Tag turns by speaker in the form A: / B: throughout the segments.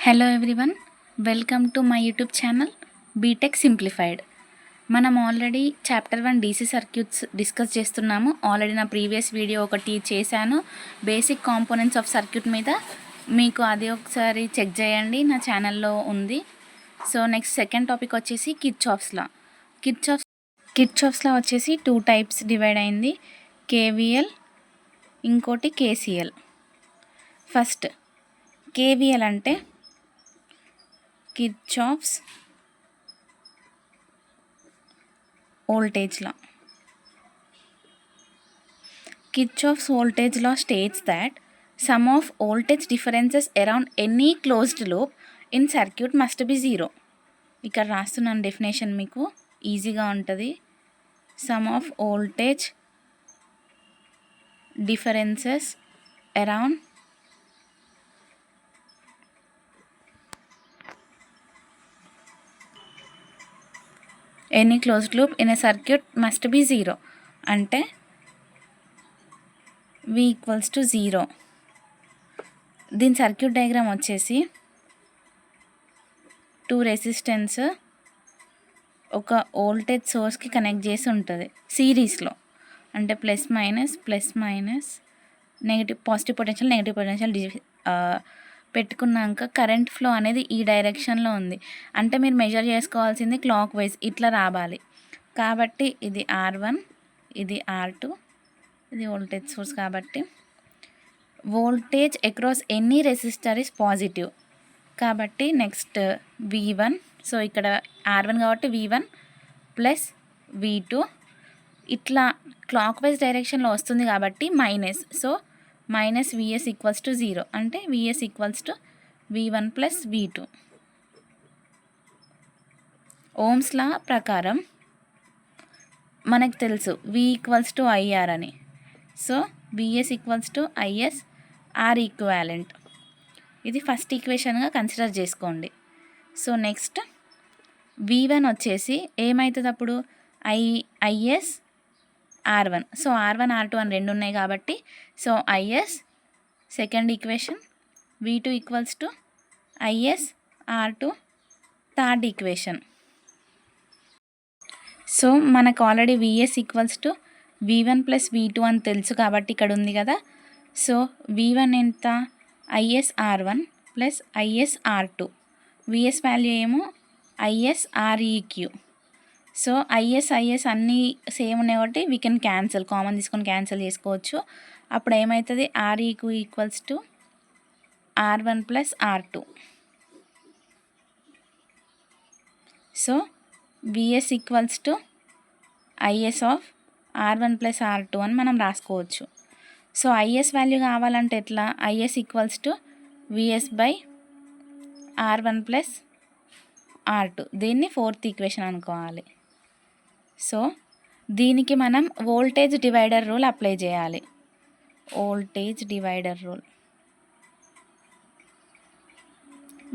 A: Hello everyone, welcome to my YouTube channel BTech simplified. మనం already chapter 1 DC circuits discuss చేస్తున్నాము. Already నా previous video ఒకటి చేశాను basic components of circuit మీద. మీకు అది ఒకసారి చెక్ చేయండి, నా ఛానల్లో ఉంది. సో నెక్స్ట్ సెకండ్ టాపిక్ వచ్చేసి కిర్చాఫ్స్ లా. కిర్చాఫ్స్ లా వచ్చేసి 2 టైప్స్ డివైడ్ అయింది, కేవీఎల్ ఇంకోటి కేసీఎల్. ఫస్ట్ కేవీఎల్ అంటే Kirchhoff's voltage law. Kirchhoff's voltage law states that sum of voltage differences around any closed loop in circuit must be 0. ఇక్కడ రాస్తున్నాను definition, మీకు ఈజీగా ఉంటుంది. Some of voltage differences around any closed loop in a circuit must be 0 అంటే V equals to 0. దీని circuit diagram వచ్చేసి 2 resistance ఒక voltage సోర్స్కి connect చేసి ఉంటుంది సిరీస్లో. అంటే plus minus negative positive potential పెట్టుకున్నాక కరెంట్ ఫ్లో అనేది ఈ డైరెక్షన్లో ఉంది. అంటే మీరు మెజర్ చేసుకోవాల్సింది క్లాక్ వైజ్ ఇట్లా రావాలి. కాబట్టి ఇది R1, ఇది R2, ఇది వోల్టేజ్ సోర్స్. కాబట్టి voltage across any resistor is positive. కాబట్టి నెక్స్ట్ V1, సో ఇక్కడ R1 కాబట్టి V1 ప్లస్ V2 ఇట్లా క్లాక్ వైజ్ డైరెక్షన్లో వస్తుంది కాబట్టి minus. So minus Vs equals to 0 అంటే Vs equals to V1 plus V2. Ohm's law ప్రకారం మనకు తెలుసు V ఈక్వల్స్ టు IR అని. సో Vs equals to IS R equivalent. ఇది ఫస్ట్ ఈక్వేషన్గా కన్సిడర్ చేసుకోండి. సో నెక్స్ట్ V1 వచ్చేసి ఏమవుతుంది అప్పుడు IS R1. So R1 R2 అని రెండు ఉన్నాయి కాబట్టి so IS second equation, V2 equals to IS R2 third equation. So మనకు already Vs equals to V1 plus V2 అని తెలుసు కాబట్టి ఇక్కడ ఉంది కదా. సో V1 ఎంత IS R1 plus IS R2, Vs value ఏమో IS REQ. సో IS అన్నీ సేమ్ ఉన్నాయి కాబట్టి వీ కెన్ క్యాన్సిల్, కామన్ తీసుకొని క్యాన్సిల్ చేసుకోవచ్చు. అప్పుడు ఏమవుతుంది REQ equals to R1 plus R2. So Vs equals to IS of R1 plus R2 అని మనం రాసుకోవచ్చు. సో IS వాల్యూ కావాలంటే ఎట్లా, IS equals to Vs by R1 plus R2. దీన్ని ఫోర్త్ ఈక్వేషన్ అనుకోవాలి. సో దీనికి మనం వోల్టేజ్ డివైడర్ రూల్ అప్లై చేయాలి. Voltage divider rule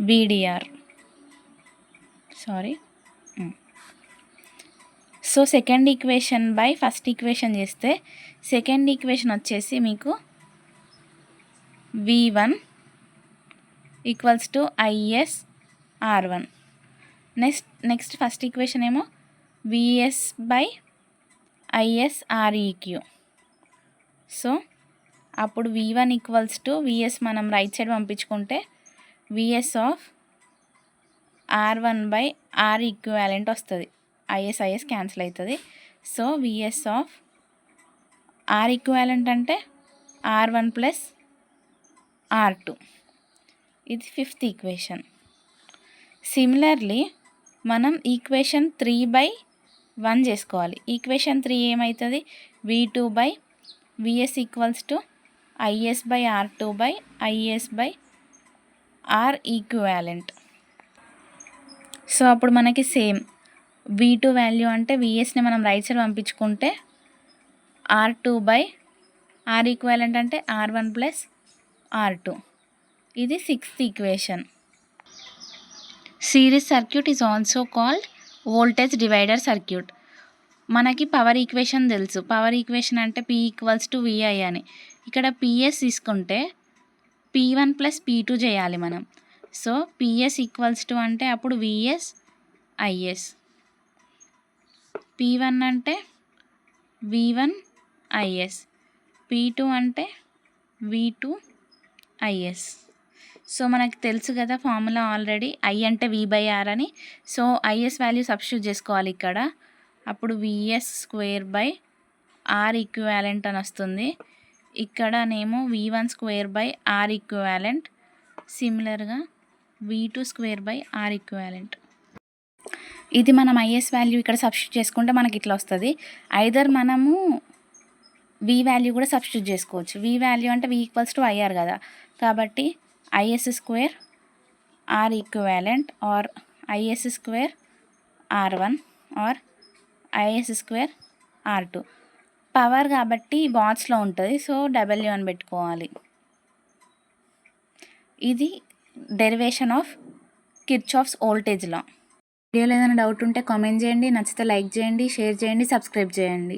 A: VDR. So second equation by first equation చేస్తే సెకండ్ ఈక్వేషన్ వచ్చేసి మీకు V1 equals to IS R1. Next first equation ఏమో Vs by IS REQ. So అప్పుడు V1 equals to Vs మనం right side పంపించుకుంటే Vs of R1 by R equivalent వస్తుంది. IS cancel అవుతుంది. So Vs of R equivalent అంటే R1 plus R2. ఇది fifth equation. Similarly మనం equation 3/1 చేసుకోవాలి. Equation 3 ఏమవుతుంది V2 by Vs equals to IS by R2 by IS by R equivalent. So అప్పుడు మనకి same V2 value అంటే Vsని మనం రైట్ సైడ్ పంపించుకుంటే R2 బై R ఈక్వాలెంట్ అంటే R1 ప్లస్ R2. ఇది sixth equation. Series circuit is also called voltage divider circuit. మనకి power equation తెలుసు. పవర్ ఈక్వేషన్ అంటే P ఈక్వల్స్ టు VI అని. ఇక్కడ PS తీసుకుంటే P1 ప్లస్ P2 చేయాలి మనం. సో పిఎస్ ఈక్వల్స్ టు అంటే అప్పుడు విఎస్ ఐఎస్, P1 అంటే V1 IS, P2 అంటే V2 IS. సో మనకు తెలుసు కదా ఫార్ములా ఆల్రెడీ, I అంటే V/R అని. సో IS వాల్యూ సబ్స్టిట్యూట్ చేసుకోవాలి ఇక్కడ. అప్పుడు VS² R ఈక్వివాలెంట్ అని వస్తుంది. ఇక్కడనేమో V1² R ఈక్వివాలెంట్, సిమిలర్గా V2² R ఈక్వివాలెంట్. ఇది మనం ఐఎస్ వాల్యూ ఇక్కడ సబ్స్టిట్యూట్ చేసుకుంటే మనకి ఇట్లా వస్తుంది. ఐదర్ మనము వి వాల్యూ కూడా సబ్స్టిట్యూట్ చేసుకోవచ్చు. వి వాల్యూ అంటే V = IR కదా, కాబట్టి IS² R equivalent or IS² R1 or IS² R2. Power కాబట్టి వాట్స్లో ఉంటుంది, సో W అని పెట్టుకోవాలి. ఇది derivation of Kirchhoff's voltage law. వీడియోలో ఏదైనా డౌట్ ఉంటే కామెంట్ చేయండి, నచ్చితే లైక్ చేయండి, షేర్ చేయండి, సబ్స్క్రైబ్ చేయండి.